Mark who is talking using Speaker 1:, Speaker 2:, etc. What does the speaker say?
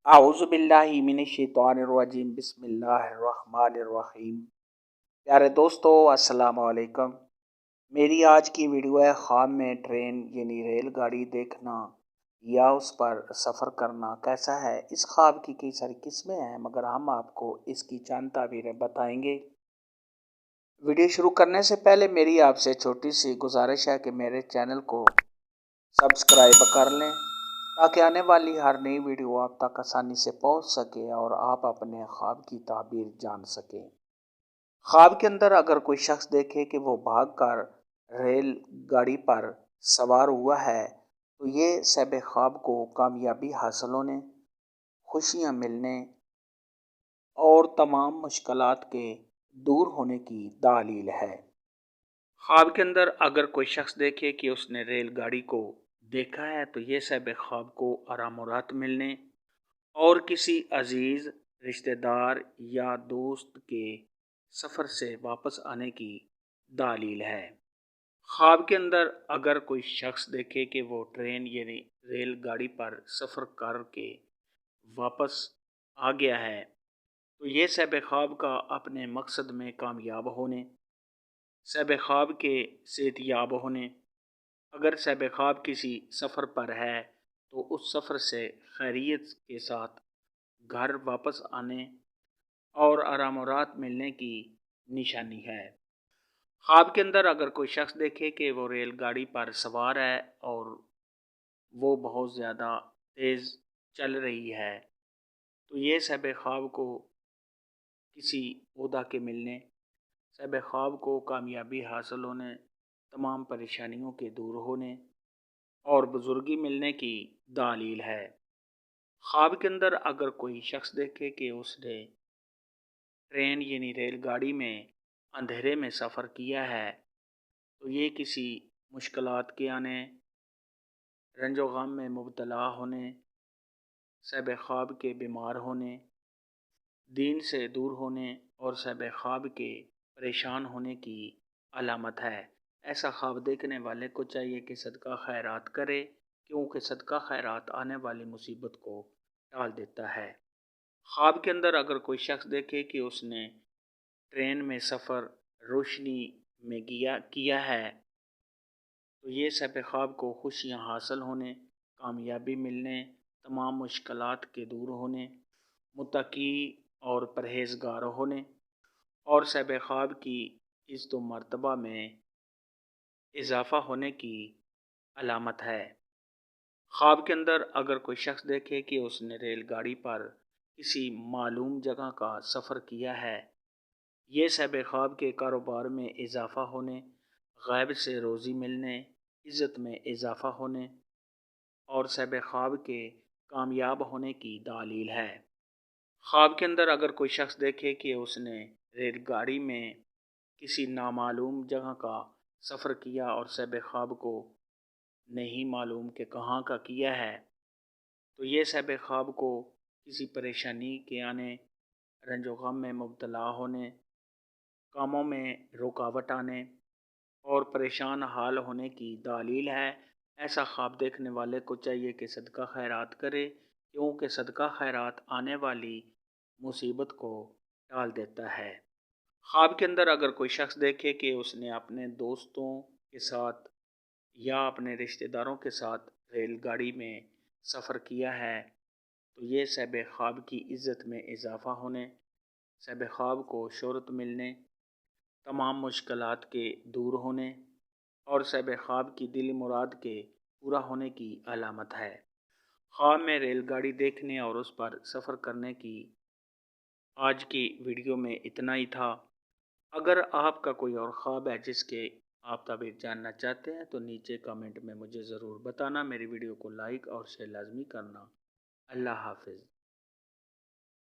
Speaker 1: अऊज़ु बिल्लाहि मिनश्शैतानिर्रजीम बिस्मिल्लाहिर्रहमानिर्रहीम। प्यारे दोस्तों, अस्सलाम वालेकुम। मेरी आज की वीडियो है ख्वाब में ट्रेन यानी रेलगाड़ी देखना या उस पर सफ़र करना कैसा है। इस ख्वाब की कई सारी किस्में हैं, मगर हम आपको इसकी चंद ताबीरें बताएंगे। वीडियो शुरू करने से पहले मेरी आपसे छोटी सी गुजारिश है कि मेरे चैनल को सब्सक्राइब कर लें ताकि आने वाली हर नई वीडियो आप तक आसानी से पहुंच सके और आप अपने ख्वाब की ताबीर जान सकें। ख्वाब के अंदर अगर कोई शख्स देखे कि वो भागकर रेल गाड़ी पर सवार हुआ है तो ये सब ख्वाब को कामयाबी हासिल होने, खुशियां मिलने और तमाम मुश्किलात के दूर होने की दलील है। ख्वाब के अंदर अगर कोई शख्स देखे कि उसने रेलगाड़ी को देखा है तो ये सब ख्वाब को आराम और राहत मिलने और किसी अजीज रिश्तेदार या दोस्त के सफ़र से वापस आने की दलील है। ख्वाब के अंदर अगर कोई शख्स देखे कि वो ट्रेन यानी रेलगाड़ी पर सफ़र करके वापस आ गया है तो ये सब ख्वाब का अपने मकसद में कामयाब होने, सब ख्वाब के सेहतियाब होने, अगर सब ख्वाब किसी सफ़र पर है तो उस सफ़र से खैरियत के साथ घर वापस आने और आराम और राहत मिलने की निशानी है। ख्वाब के अंदर अगर कोई शख्स देखे कि वो रेलगाड़ी पर सवार है और वो बहुत ज़्यादा तेज़ चल रही है तो ये सब ख्वाब को किसी ओहदा के मिलने, सब ख्वाब को कामयाबी हासिल होने, तमाम परेशानियों के दूर होने और बुजुर्गी मिलने की दलील है। ख्वाब के अंदर अगर कोई शख्स देखे कि उसने ट्रेन यानी रेलगाड़ी में अंधेरे में सफ़र किया है तो ये किसी मुश्किलात के आने, रंजो गम में मुब्तला होने, सब ख्वाब के बीमार होने, दीन से दूर होने और सब ख्वाब के परेशान होने की अलामत है। ऐसा ख्वाब देखने वाले को चाहिए कि सदका खैरात करे, क्योंकि सदका खैरात आने वाली मुसीबत को टाल देता है। ख्वाब के अंदर अगर कोई शख्स देखे कि उसने ट्रेन में सफ़र रोशनी में किया है तो ये सब ख्वाब को खुशियाँ हासिल होने, कामयाबी मिलने, तमाम मुश्किलात के दूर होने, मुत्तकी और परहेज़गार होने और सब ख्वाब की इज़्ज़त व मर्तबा में इजाफ़ा होने की अलामत है। ख्वाब के अंदर अगर कोई शख्स देखे कि उसने रेलगाड़ी पर किसी मालूम जगह का सफ़र किया है, ये सब ख्वाब के कारोबार में इजाफ़ा होने, गैब से रोज़ी मिलने, इज़्ज़त में इजाफ़ा होने और सब ख्वाब के कामयाब होने की दलील है। ख्वाब के अंदर अगर कोई शख्स देखे कि उसने रेलगाड़ी में किसी नामालूम जगह का सफ़र किया और सब ख्वाब को नहीं मालूम कि कहाँ का किया है तो ये सब ख्वाब को किसी परेशानी के आने, रंजो गम में मुब्तला होने, कामों में रुकावट आने और परेशान हाल होने की दलील है। ऐसा ख्वाब देखने वाले को चाहिए कि सदका खैरात करे, क्योंकि सदका खैरात आने वाली मुसीबत को टाल देता है। ख्वाब के अंदर अगर कोई शख्स देखे कि उसने अपने दोस्तों के साथ या अपने रिश्तेदारों के साथ रेलगाड़ी में सफ़र किया है तो ये सब ख्वाब की इज़्ज़त में इजाफ़ा होने, सब ख्वाब को शोहरत मिलने, तमाम मुश्किलात के दूर होने और सब ख्वाब की दिली मुराद के पूरा होने की अलामत है। ख्वाब में रेलगाड़ी देखने और उस पर सफ़र करने की आज की वीडियो में इतना ही था। अगर आपका कोई और ख्वाब है जिसके आप ताबीर जानना चाहते हैं तो नीचे कमेंट में मुझे ज़रूर बताना। मेरी वीडियो को लाइक और शेयर लाजमी करना। अल्लाह हाफ़िज़।